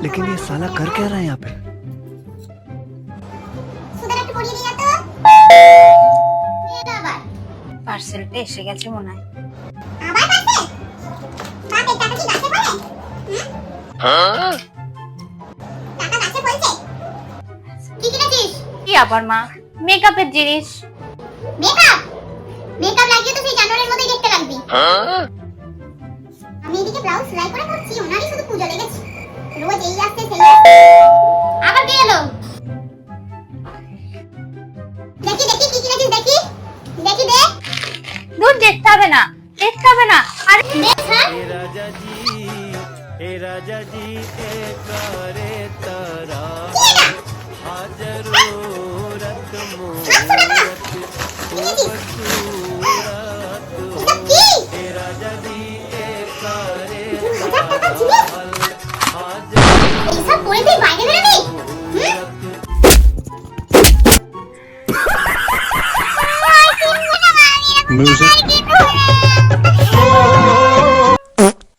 लेकिन ये साला कर क्या रहा है यहाँ पे? পার্সেলটা এসে গেছে মনে হয়। আবার পারছে? বাপের টাকা কি গাছে পড়ে? টাকা গাছে পড়ছে? কি কিনেছিস? কি আবার মা? মেকআপের জিনিস। মেকআপ? মেকআপ লাগিয়ে তো সেই জানোয়ারের মতোই দেখতে লাগবি। আমি এদিকে ব্লাউজ সেলাই করে করছি, ওনারই শুধু পূজা লেগেছে। রোজ এই আসছে সেই আসছে। আবার কে এলো? দেখি দেখি কি কিনেছিস দেখি। দেখি দেখ। দুধ দেখতে হবে না, দেখতে হবে না। আরে দেখ হ্যাঁ। हे राजा जी करे तारा जरूरत हे राजा जी करे এইসব পরে তুই বাইরে বেরোবি? म्यूजिक